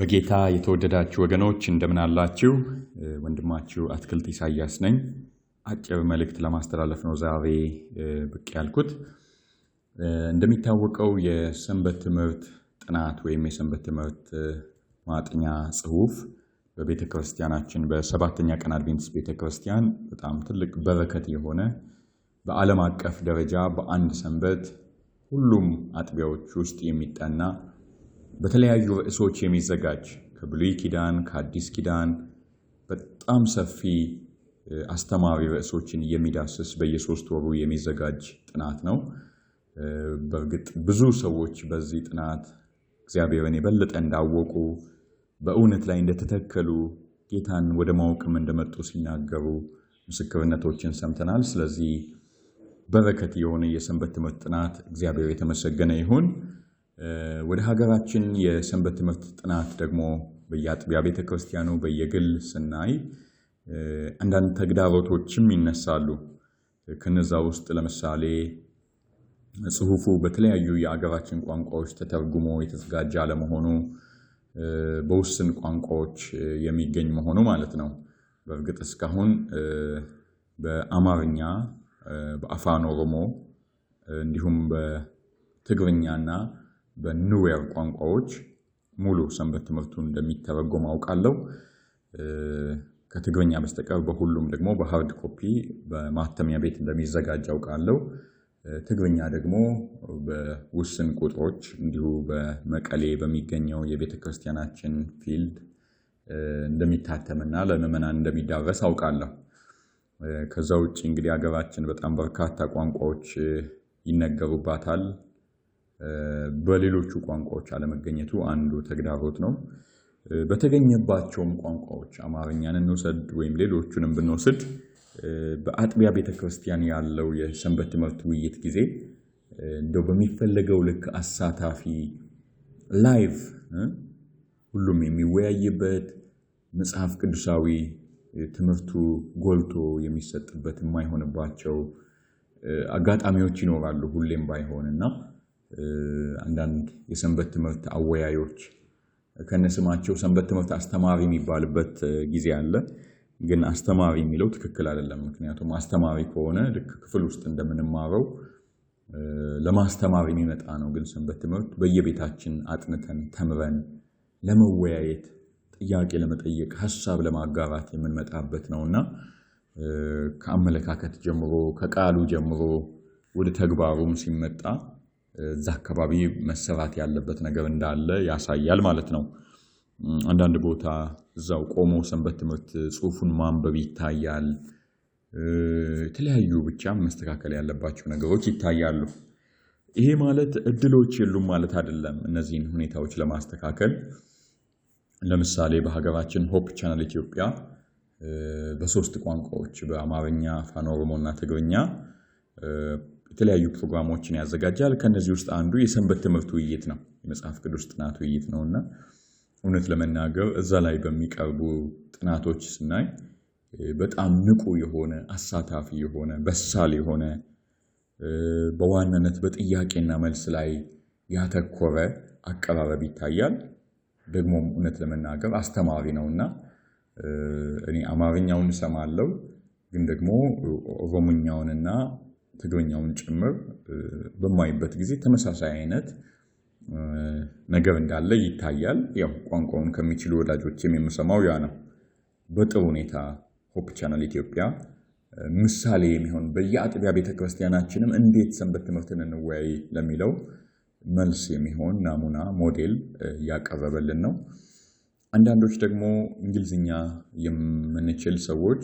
በጌታ የተወደዳችሁ ወገኖች እንደምን አላችሁ? ወንድማችሁ አትክልት ኢሳያስ ነኝ። አጭር መልእክት ለማስተላለፍ ነው ዛሬ ብቅ ያልኩት። እንደሚታወቀው የሰንበት ትምህርት ጥናት ወይም የሰንበት ትምህርት ማጥኛ ጽሑፍ በቤተክርስቲያናችን በሰባተኛ ቀን አድቬንቲስት ቤተክርስቲያን በጣም ትልቅ በረከት የሆነ በዓለም አቀፍ ደረጃ በአንድ ሰንበት ሁሉም አጥቢያዎች ውስጥ የሚጠና በተለያዩ ርዕሶች የሚዘጋጅ ከብሉይ ኪዳን ከአዲስ ኪዳን በጣም ሰፊ አስተማሪ ርዕሶችን የሚዳስስ በየሶስት ወሩ የሚዘጋጅ ጥናት ነው። በእርግጥ ብዙ ሰዎች በዚህ ጥናት እግዚአብሔርን የበለጠ እንዳወቁ በእውነት ላይ እንደተተከሉ ጌታን ወደ ማወቅም እንደመጡ ሲናገሩ ምስክርነቶችን ሰምተናል። ስለዚህ በረከት የሆነ የሰንበት ትምህርት ጥናት እግዚአብሔር የተመሰገነ ይሁን። ወደ ሀገራችን የሰንበት ትምህርት ጥናት ደግሞ በየአጥቢያ ቤተክርስቲያኑ በየግል ስናይ አንዳንድ ተግዳሮቶችም ይነሳሉ። ከነዛ ውስጥ ለምሳሌ ጽሑፉ በተለያዩ የሀገራችን ቋንቋዎች ተተርጉሞ የተዘጋጀ አለመሆኑ፣ በውስን ቋንቋዎች የሚገኝ መሆኑ ማለት ነው። በእርግጥ እስካሁን በአማርኛ፣ በአፋን ኦሮሞ እንዲሁም በትግርኛና በኑዌር ቋንቋዎች ሙሉ ሰንበት ትምህርቱን እንደሚተረጎም አውቃለሁ። ከትግርኛ በስተቀር በሁሉም ደግሞ በሃርድ ኮፒ በማተሚያ ቤት እንደሚዘጋጅ አውቃለሁ። ትግርኛ ደግሞ በውስን ቁጥሮች እንዲሁ በመቀሌ በሚገኘው የቤተክርስቲያናችን ፊልድ እንደሚታተምና ለምዕመናን እንደሚዳረስ አውቃለሁ። ከዛ ውጭ እንግዲህ ሀገራችን በጣም በርካታ ቋንቋዎች ይነገሩባታል። በሌሎቹ ቋንቋዎች አለመገኘቱ አንዱ ተግዳሮት ነው። በተገኘባቸውም ቋንቋዎች አማርኛን እንውሰድ ወይም ሌሎቹንም ብንወስድ በአጥቢያ ቤተክርስቲያን ያለው የሰንበት ትምህርት ውይይት ጊዜ እንደው በሚፈለገው ልክ አሳታፊ ላይቭ ሁሉም የሚወያይበት መጽሐፍ ቅዱሳዊ ትምህርቱ ጎልቶ የሚሰጥበት የማይሆንባቸው አጋጣሚዎች ይኖራሉ። ሁሌም ባይሆንና አንዳንድ የሰንበት ትምህርት አወያዮች ከነስማቸው ሰንበት ትምህርት አስተማሪ የሚባልበት ጊዜ አለ። ግን አስተማሪ የሚለው ትክክል አይደለም። ምክንያቱም አስተማሪ ከሆነ ልክ ክፍል ውስጥ እንደምንማረው ለማስተማር የሚመጣ ነው። ግን ሰንበት ትምህርት በየቤታችን አጥንተን ተምረን ለመወያየት፣ ጥያቄ ለመጠየቅ፣ ሐሳብ ለማጋራት የምንመጣበት ነውና ከአመለካከት ጀምሮ ከቃሉ ጀምሮ ወደ ተግባሩም ሲመጣ እዛ አካባቢ መሰራት ያለበት ነገር እንዳለ ያሳያል ማለት ነው። አንዳንድ ቦታ እዛው ቆሞ ሰንበት ትምህርት ጽሑፉን ማንበብ ይታያል። የተለያዩ ብቻ መስተካከል ያለባቸው ነገሮች ይታያሉ። ይሄ ማለት እድሎች የሉም ማለት አይደለም። እነዚህን ሁኔታዎች ለማስተካከል ለምሳሌ በሀገራችን ሆፕ ቻናል ኢትዮጵያ በሶስት ቋንቋዎች በአማርኛ፣ አፋን ኦሮሞና ትግርኛ የተለያዩ ፕሮግራሞችን ያዘጋጃል። ከነዚህ ውስጥ አንዱ የሰንበት ትምህርት ውይይት ነው፣ የመጽሐፍ ቅዱስ ጥናት ውይይት ነውና እውነት ለመናገር እዛ ላይ በሚቀርቡ ጥናቶች ስናይ በጣም ንቁ የሆነ አሳታፊ የሆነ በሳል የሆነ በዋናነት በጥያቄና መልስ ላይ ያተኮረ አቀራረብ ይታያል። ደግሞም እውነት ለመናገር አስተማሪ ነውና እኔ አማርኛውን እሰማለሁ፣ ግን ደግሞ ኦሮሞኛውንና ትግርኛውን ጭምር በማይበት ጊዜ ተመሳሳይ አይነት ነገር እንዳለ ይታያል። ያው ቋንቋውን ከሚችሉ ወዳጆችም የምሰማው ያ ነው። በጥሩ ሁኔታ ሆፕ ቻናል ኢትዮጵያ ምሳሌ የሚሆን በየአጥቢያ ቤተክርስቲያናችንም እንዴት ሰንበት ትምህርትን እንወያይ ለሚለው መልስ የሚሆን ናሙና ሞዴል ያቀረበልን ነው። አንዳንዶች ደግሞ እንግሊዝኛ የምንችል ሰዎች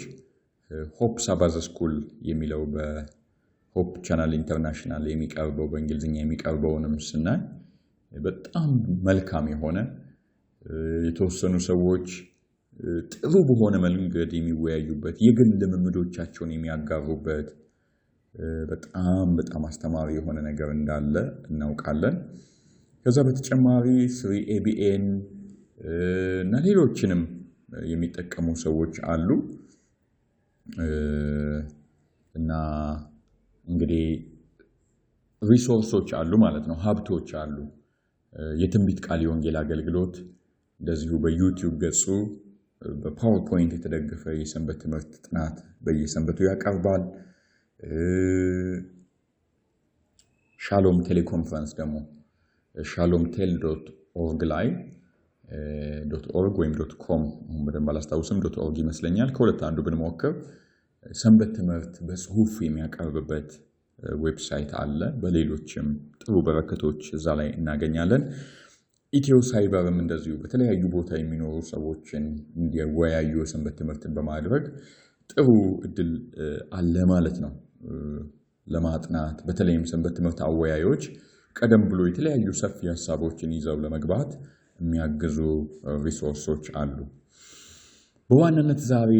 ሆፕ ሳባዝ ስኩል የሚለው በሆፕ ቻናል ኢንተርናሽናል የሚቀርበው በእንግሊዝኛ የሚቀርበውንም ስናይ በጣም መልካም የሆነ የተወሰኑ ሰዎች ጥሩ በሆነ መንገድ የሚወያዩበት የግል ልምምዶቻቸውን የሚያጋሩበት በጣም አስተማሪ የሆነ ነገር እንዳለ እናውቃለን። ከዛ በተጨማሪ 3ABN እና ሌሎችንም የሚጠቀሙ ሰዎች አሉ እና እንግዲህ ሪሶርሶች አሉ ማለት ነው፣ ሀብቶች አሉ። የትንቢት ቃል የወንጌል አገልግሎት እንደዚሁ በዩቲዩብ ገጹ በፓወርፖይንት የተደገፈ የሰንበት ትምህርት ጥናት በየሰንበቱ ያቀርባል። ሻሎም ቴሌኮንፈረንስ ደግሞ shalomtel.org ላይ .org ወይም .com በደንብ አላስታውስም .org ይመስለኛል ከሁለት አንዱ ብንሞክር ሰንበት ትምህርት በጽሁፍ የሚያቀርብበት ዌብሳይት አለ። በሌሎችም ጥሩ በረከቶች እዛ ላይ እናገኛለን። ኢትዮ ሳይበርም እንደዚሁ በተለያዩ ቦታ የሚኖሩ ሰዎችን እንዲወያዩ ሰንበት ትምህርትን በማድረግ ጥሩ እድል አለ ማለት ነው። ለማጥናት በተለይም ሰንበት ትምህርት አወያዮች ቀደም ብሎ የተለያዩ ሰፊ ሐሳቦችን ይዘው ለመግባት የሚያግዙ ሪሶርሶች አሉ። በዋናነት ዛሬ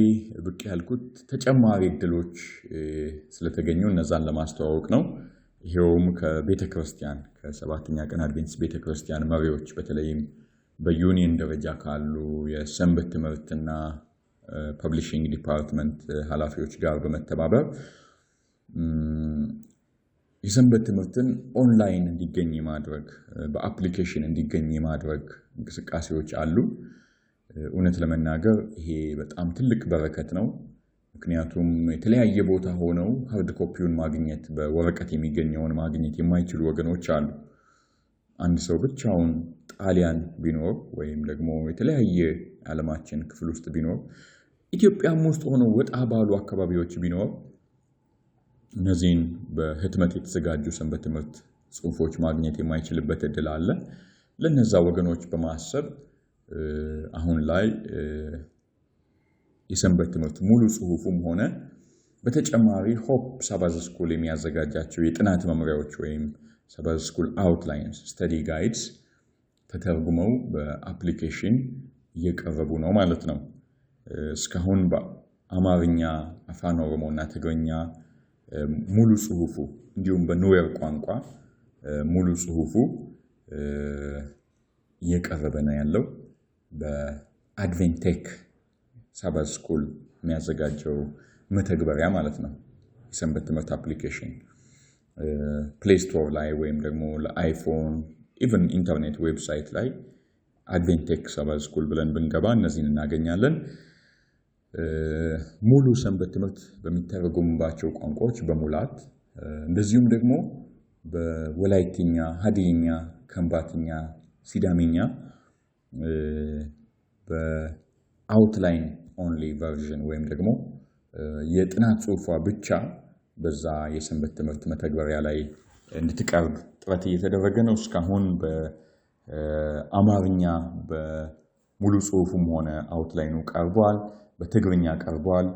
ብቅ ያልኩት ተጨማሪ እድሎች ስለተገኙ እነዛን ለማስተዋወቅ ነው። ይሄውም ከቤተክርስቲያን ከሰባተኛ ቀን አድቬንቲስት ቤተክርስቲያን መሪዎች በተለይም በዩኒየን ደረጃ ካሉ የሰንበት ትምህርትና ፐብሊሺንግ ዲፓርትመንት ኃላፊዎች ጋር በመተባበር የሰንበት ትምህርትን ኦንላይን እንዲገኝ ማድረግ በአፕሊኬሽን እንዲገኝ ማድረግ እንቅስቃሴዎች አሉ። እውነት ለመናገር ይሄ በጣም ትልቅ በረከት ነው። ምክንያቱም የተለያየ ቦታ ሆነው ሃርድ ኮፒውን ማግኘት በወረቀት የሚገኘውን ማግኘት የማይችሉ ወገኖች አሉ። አንድ ሰው ብቻውን ጣሊያን ቢኖር ወይም ደግሞ የተለያየ ዓለማችን ክፍል ውስጥ ቢኖር ኢትዮጵያም ውስጥ ሆኖ ወጣ ባሉ አካባቢዎች ቢኖር እነዚህን በህትመት የተዘጋጁ ሰንበት ትምህርት ጽሁፎች ማግኘት የማይችልበት እድል አለ። ለነዛ ወገኖች በማሰብ አሁን ላይ የሰንበት ትምህርት ሙሉ ጽሁፉም ሆነ በተጨማሪ ሆፕ ሳባዝ ስኩል የሚያዘጋጃቸው የጥናት መመሪያዎች ወይም ሳባዝ ስኩል አውትላይንስ ስተዲ ጋይድስ ተተርጉመው በአፕሊኬሽን እየቀረቡ ነው ማለት ነው። እስካሁን በአማርኛ፣ አፋን ኦሮሞ እና ትግርኛ ሙሉ ጽሁፉ እንዲሁም በኑዌር ቋንቋ ሙሉ ጽሁፉ እየቀረበ ነው ያለው። በአድቬንቴክ ሳባዝ ስኩል የሚያዘጋጀው መተግበሪያ ማለት ነው። የሰንበት ትምህርት አፕሊኬሽን ፕሌይ ስቶር ላይ ወይም ደግሞ ለአይፎን ኢቨን ኢንተርኔት ዌብሳይት ላይ አድቬንቴክ ሳባዝ ስኩል ብለን ብንገባ እነዚህን እናገኛለን። ሙሉ ሰንበት ትምህርት በሚተረጎምባቸው ቋንቋዎች በሙላት እንደዚሁም ደግሞ በወላይትኛ፣ ሀዲይኛ፣ ከምባትኛ፣ ሲዳሚኛ በአውትላይን ኦንሊ ቨርዥን ወይም ደግሞ የጥናት ጽሁፏ ብቻ በዛ የሰንበት ትምህርት መተግበሪያ ላይ እንድትቀርብ ጥረት እየተደረገ ነው። እስካሁን በአማርኛ በሙሉ ጽሁፉም ሆነ አውትላይኑ ቀርቧል። በትግርኛ ቀርቧል።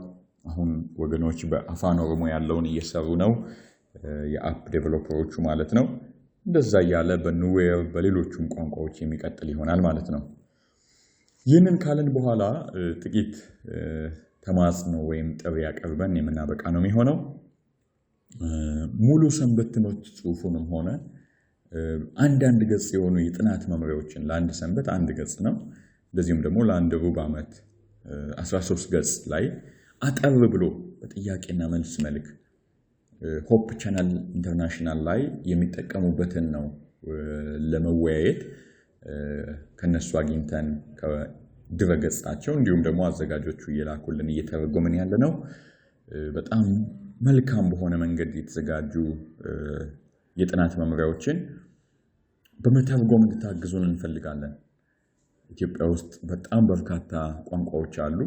አሁን ወገኖች በአፋን ኦሮሞ ያለውን እየሰሩ ነው፣ የአፕ ዴቨሎፐሮቹ ማለት ነው። እንደዛ እያለ በኑዌር በሌሎቹም ቋንቋዎች የሚቀጥል ይሆናል ማለት ነው። ይህንን ካልን በኋላ ጥቂት ተማጽኖ ወይም ጥሪ ያቀርበን የምናበቃ ነው የሚሆነው። ሙሉ ሰንበት ትምህርት ጽሁፉንም ሆነ አንዳንድ ገጽ የሆኑ የጥናት መምሪያዎችን ለአንድ ሰንበት አንድ ገጽ ነው። እንደዚሁም ደግሞ ለአንድ ሩብ ዓመት 13 ገጽ ላይ አጠር ብሎ በጥያቄና መልስ መልክ ሆፕ ቻናል ኢንተርናሽናል ላይ የሚጠቀሙበትን ነው ለመወያየት ከነሱ አግኝተን ከድረገጻቸው እንዲሁም ደግሞ አዘጋጆቹ እየላኩልን እየተረጎምን ያለ ነው። በጣም መልካም በሆነ መንገድ የተዘጋጁ የጥናት መምሪያዎችን በመተርጎም እንድታግዙን እንፈልጋለን። ኢትዮጵያ ውስጥ በጣም በርካታ ቋንቋዎች አሉ።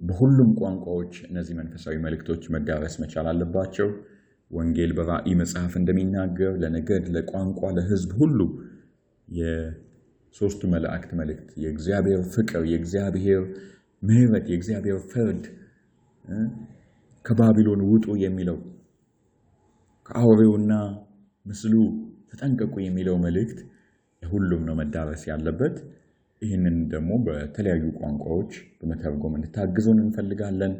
በሁሉም ቋንቋዎች እነዚህ መንፈሳዊ መልእክቶች መዳረስ መቻል አለባቸው። ወንጌል በራእይ መጽሐፍ እንደሚናገር ለነገድ፣ ለቋንቋ፣ ለሕዝብ ሁሉ የሶስቱ መላእክት መልእክት የእግዚአብሔር ፍቅር፣ የእግዚአብሔር ምሕረት፣ የእግዚአብሔር ፍርድ ከባቢሎን ውጡ የሚለው ከአውሬውና ምስሉ ተጠንቀቁ የሚለው መልእክት ለሁሉም ነው መዳረስ ያለበት። ይህንን ደግሞ በተለያዩ ቋንቋዎች በመተርጎም እንድታግዙን እንፈልጋለን።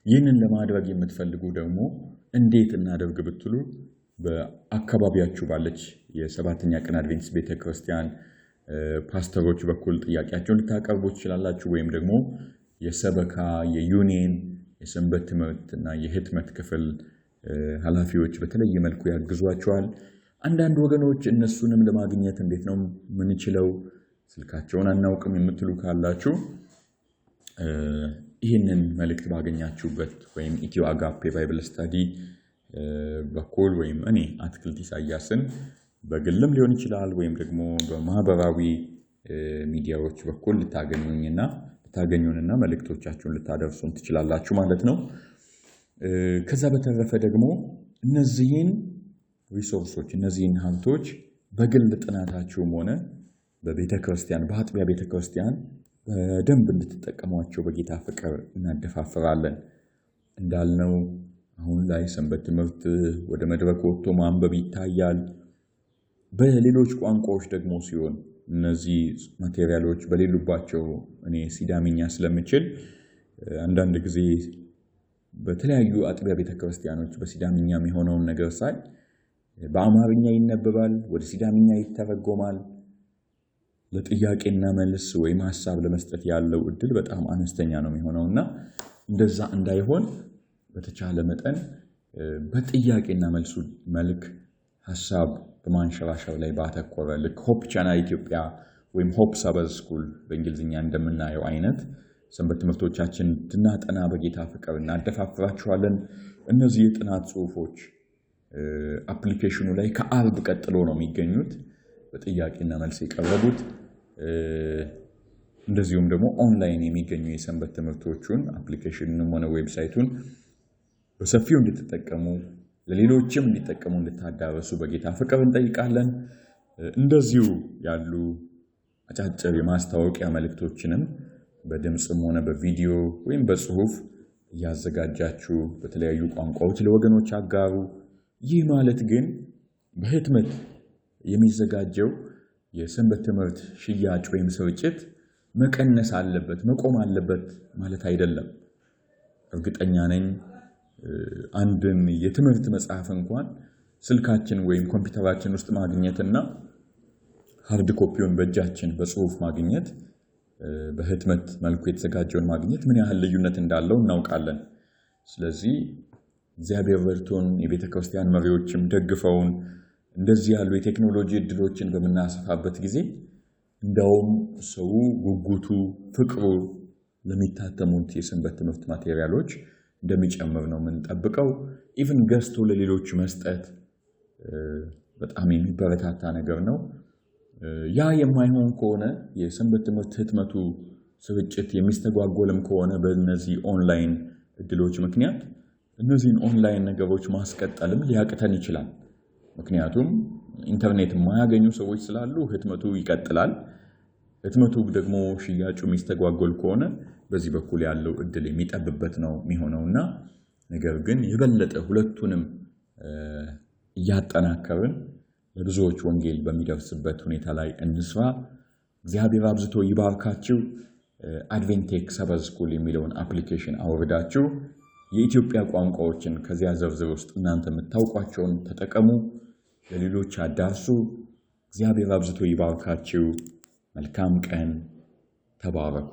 ይህንን ለማድረግ የምትፈልጉ ደግሞ እንዴት እናደርግ ብትሉ በአካባቢያችሁ ባለች የሰባተኛ ቀን አድቬንቲስት ቤተክርስቲያን ፓስተሮች በኩል ጥያቄያቸውን ልታቀርቡ ትችላላችሁ። ወይም ደግሞ የሰበካ የዩኒየን የሰንበት ትምህርት እና የህትመት ክፍል ኃላፊዎች በተለየ መልኩ ያግዟቸዋል። አንዳንድ ወገኖች እነሱንም ለማግኘት እንዴት ነው ምንችለው ስልካቸውን አናውቅም የምትሉ ካላችሁ ይህንን መልእክት ባገኛችሁበት ወይም ኢትዮ አጋፔ ባይብል ስተዲ በኩል ወይም እኔ አትክልት ኢሳያስን በግልም ሊሆን ይችላል ወይም ደግሞ በማህበራዊ ሚዲያዎች በኩል ልታገኙንና መልእክቶቻችሁን ልታደርሱን ትችላላችሁ ማለት ነው። ከዛ በተረፈ ደግሞ እነዚህን ሪሶርሶች እነዚህን ሀብቶች በግል ጥናታችሁም ሆነ በቤተክርስቲያን በአጥቢያ ቤተክርስቲያን በደንብ እንድትጠቀሟቸው በጌታ ፍቅር እናደፋፍራለን። እንዳልነው አሁን ላይ ሰንበት ትምህርት ወደ መድረክ ወጥቶ ማንበብ ይታያል። በሌሎች ቋንቋዎች ደግሞ ሲሆን እነዚህ ማቴሪያሎች በሌሉባቸው እኔ ሲዳምኛ ስለምችል አንዳንድ ጊዜ በተለያዩ አጥቢያ ቤተክርስቲያኖች በሲዳምኛ የሆነውን ነገር ሳይ በአማርኛ ይነበባል፣ ወደ ሲዳምኛ ይተረጎማል። ለጥያቄና መልስ ወይም ሐሳብ ለመስጠት ያለው እድል በጣም አነስተኛ ነው የሚሆነውና እንደዛ እንዳይሆን በተቻለ መጠን በጥያቄና መልሱ መልክ ሐሳብ በማንሸራሸር ላይ ባተኮረ ልክ ሆፕ ቻናል ኢትዮጵያ ወይም ሆፕ ሳበዝ ስኩል በእንግሊዝኛ እንደምናየው አይነት ሰንበት ትምህርቶቻችን እንድናጠና በጌታ ፍቅር እናደፋፍራችኋለን። እነዚህ የጥናት ጽሑፎች አፕሊኬሽኑ ላይ ከአርብ ቀጥሎ ነው የሚገኙት በጥያቄና መልስ የቀረቡት። እንደዚሁም ደግሞ ኦንላይን የሚገኙ የሰንበት ትምህርቶቹን አፕሊኬሽኑንም ሆነ ዌብሳይቱን በሰፊው እንድትጠቀሙ ለሌሎችም እንዲጠቀሙ እንድታዳረሱ በጌታ ፍቅር እንጠይቃለን። እንደዚሁ ያሉ አጫጭር የማስታወቂያ መልእክቶችንም በድምፅም ሆነ በቪዲዮ ወይም በጽሁፍ እያዘጋጃችሁ በተለያዩ ቋንቋዎች ለወገኖች አጋሩ። ይህ ማለት ግን በህትመት የሚዘጋጀው የሰንበት ትምህርት ሽያጭ ወይም ስርጭት መቀነስ አለበት መቆም አለበት ማለት አይደለም። እርግጠኛ ነኝ አንድን የትምህርት መጽሐፍ እንኳን ስልካችን ወይም ኮምፒውተራችን ውስጥ ማግኘትና ሃርድ ኮፒውን በእጃችን በጽሁፍ ማግኘት በህትመት መልኩ የተዘጋጀውን ማግኘት ምን ያህል ልዩነት እንዳለው እናውቃለን። ስለዚህ እግዚአብሔር ረድቶን የቤተክርስቲያን መሪዎችም ደግፈውን እንደዚህ ያሉ የቴክኖሎጂ እድሎችን በምናሰፋበት ጊዜ እንደውም ሰው ጉጉቱ ፍቅሩ ለሚታተሙት የሰንበት ትምህርት ማቴሪያሎች እንደሚጨምር ነው የምንጠብቀው። ኢቭን ገዝቶ ለሌሎች መስጠት በጣም የሚበረታታ ነገር ነው። ያ የማይሆን ከሆነ የሰንበት ትምህርት ህትመቱ ስርጭት የሚስተጓጎልም ከሆነ በእነዚህ ኦንላይን እድሎች ምክንያት እነዚህን ኦንላይን ነገሮች ማስቀጠልም ሊያቅተን ይችላል። ምክንያቱም ኢንተርኔት የማያገኙ ሰዎች ስላሉ ህትመቱ ይቀጥላል። ህትመቱ ደግሞ ሽያጩ የሚስተጓጎል ከሆነ በዚህ በኩል ያለው እድል የሚጠብበት ነው የሚሆነውና ነገር ግን የበለጠ ሁለቱንም እያጠናከርን ለብዙዎች ወንጌል በሚደርስበት ሁኔታ ላይ እንስራ። እግዚአብሔር አብዝቶ ይባርካችሁ። አድቬንቴክ ሰበዝ ስኩል የሚለውን አፕሊኬሽን አውርዳችሁ የኢትዮጵያ ቋንቋዎችን ከዚያ ዝርዝር ውስጥ እናንተ የምታውቋቸውን ተጠቀሙ፣ ለሌሎች አዳርሱ። እግዚአብሔር አብዝቶ ይባርካችሁ። መልካም ቀን። ተባረኩ።